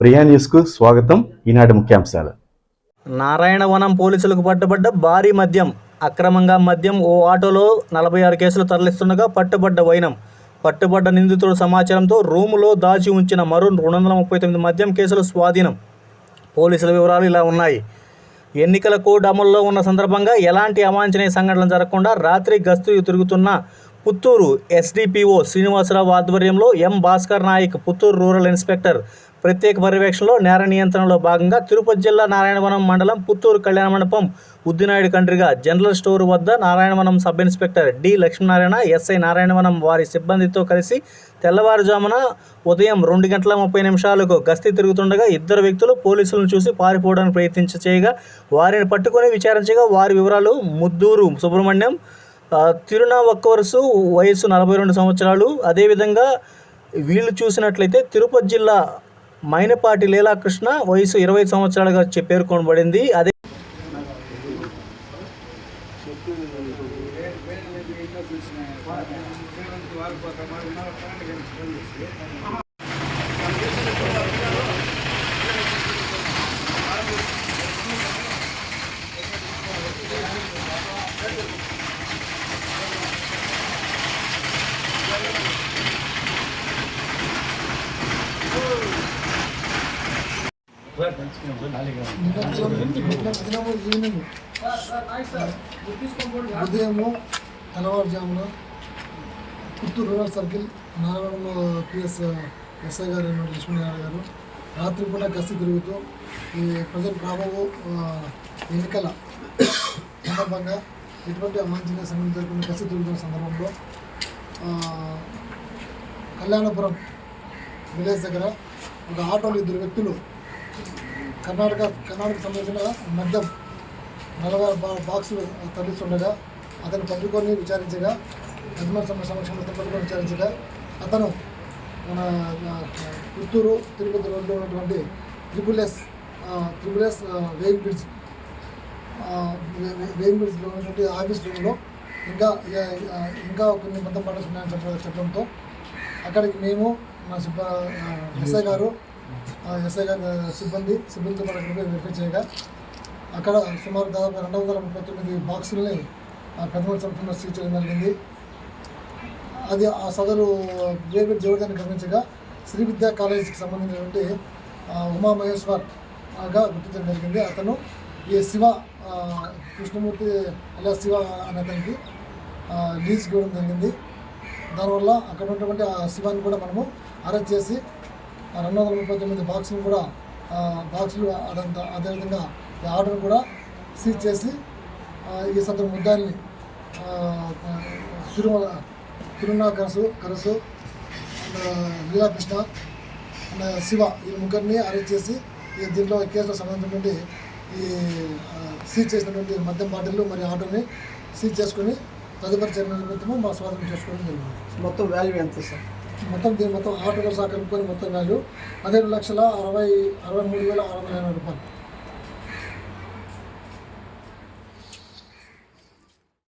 ప్రియా న్యూస్కు స్వాగతం. ఈనాటి ముఖ్యాంశాలు. నారాయణవనం పోలీసులకు పట్టుబడ్డ భారీ మద్యం. అక్రమంగా మద్యం ఓ ఆటోలో 46 కేసులు తరలిస్తుండగా పట్టుబడ్డ వైనం. పట్టుబడ్డ నిందితుడు సమాచారంతో రూములో దాచి ఉంచిన మరో 239 మద్యం కేసులు స్వాధీనం. పోలీసుల వివరాలు ఇలా ఉన్నాయి. ఎన్నికల కోడ్ అమల్లో ఉన్న సందర్భంగా ఎలాంటి అవాంఛనీయ సంఘటనలు జరగకుండా రాత్రి గస్తు తిరుగుతున్న పుత్తూరు ఎస్డిపిఓ శ్రీనివాసరావు ఆధ్వర్యంలో ఎం భాస్కర్ నాయక్, పుత్తూరు రూరల్ ఇన్స్పెక్టర్ ప్రత్యేక పర్యవేక్షణలో నేర నియంత్రణలో భాగంగా తిరుపతి జిల్లా నారాయణవనం మండలం పుత్తూరు కళ్యాణ మండపం ఉద్దినాయుడు కండ్రిగా జనరల్ స్టోర్ వద్ద Narayanavanam sub inspector D Lakshminarayana, SI Narayanavanam వారి సిబ్బందితో కలిసి తెల్లవారుజామున ఉదయం 2:30 గస్తీ తిరుగుతుండగా ఇద్దరు వ్యక్తులు పోలీసులను చూసి పారిపోవడానికి చేయగా వారిని పట్టుకొని విచారించగా వారి వివరాలు ముద్దూరు సుబ్రహ్మణ్యం, తిరునావక్కవరసు, వయసు 42 సంవత్సరాలు. అదేవిధంగా వీళ్ళు చూసినట్లయితే తిరుపతి జిల్లా మైనపాటి లీలాకృష్ణ, వయసు 20 సంవత్సరాలుగా పేర్కొనబడింది. అదే ఉదయము తెల్లవారుజామున Puttur rural circle Narayana PS SI గారు లక్ష్మీనారాయణ గారు రాత్రి పూట గస్తీ తిరుగుతూ ఈ ప్రజలు రాబోవు ఎన్నికల సందర్భంగా ఎటువంటి అవాంఛనీయ సంఘటన జరుగుతున్న గస్తీ తిరుగుతున్న సందర్భంలో కళ్యాణపురం విలేజ్ దగ్గర ఒక ఆటోలో ఇద్దరు వ్యక్తులు కర్ణాటక సంబంధించిన మద్యం 40 బాక్సులు తరలిస్తుండగా అతను పట్టుకొని విచారించగా యజమాని సమక్షంలో పట్టుకొని విచారించగా అతను మన పుత్తూరు తిరుపతి రోడ్లో ఉన్నటువంటి ట్రిపుల్ ఎస్ వేయింగ్ బ్రిడ్జ్లో ఉన్నటువంటి ఆఫీస్ రూమ్లో ఇంకా కొన్ని మద్యం బాటల్స్ ఉన్నాయని చెప్పడంతో అక్కడికి మేము మా ఎస్ఐ గారి సిబ్బందితో పాటు వెరిఫై చేయగా అక్కడ సుమారు దాదాపు 239 బాక్సులని ప్రథమ సంస్థ సీజ్ చేయడం జరిగింది. అది ఆ సదరు వేరు జోడదాన్ని గమనించగా శ్రీ విద్యా కాలేజీకి సంబంధించినటువంటి ఉమామహేశ్వర్గా గుర్తించడం జరిగింది. అతను ఈ శివ కృష్ణమూర్తి అలా శివ అనే అతనికి లీజ్ ఇవ్వడం జరిగింది. దానివల్ల అక్కడ ఉన్నటువంటి ఆ శివాన్ని కూడా మనము అరెస్ట్ చేసి 239 బాక్సులు కూడా బాక్సులు అదేవిధంగా ఈ ఆర్డర్ను కూడా సీజ్ చేసి ఈ సదరు ముద్దాయిల్ని తిరునాకరసు లీలాకృష్ణ శివ ఈ ముగ్గురిని అరెస్ట్ చేసి ఈ దీంట్లో కేసులో సంబంధించినటువంటి ఈ సీజ్ చేసినటువంటి మద్యం బాటిల్లు మరియు ఆటోని సీజ్ చేసుకొని తదుపరి చర్యల నిమిత్తము మా స్వాధీనం చేసుకోవడం జరిగింది. మొత్తం వాల్యూ ఎంత సార్? మొత్తం ఆటోలో సహకరించుకొని మొత్తం వాల్యూ 17,63,609 రూపాయలు.